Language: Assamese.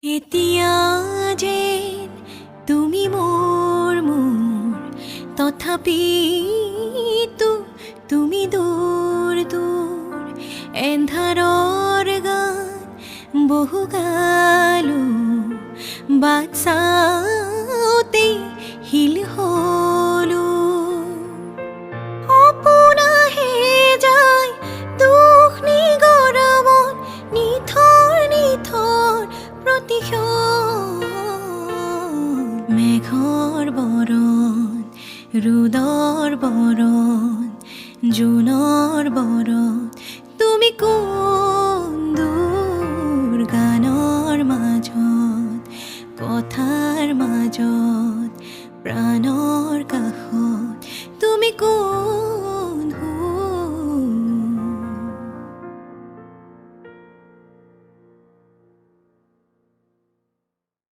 এতিয়া যেন তুমি মোৰ তথাপিতো তুমি দূৰ দূৰ এন্ধাৰৰ গান বহু গালো বাট চাওঁতে শিল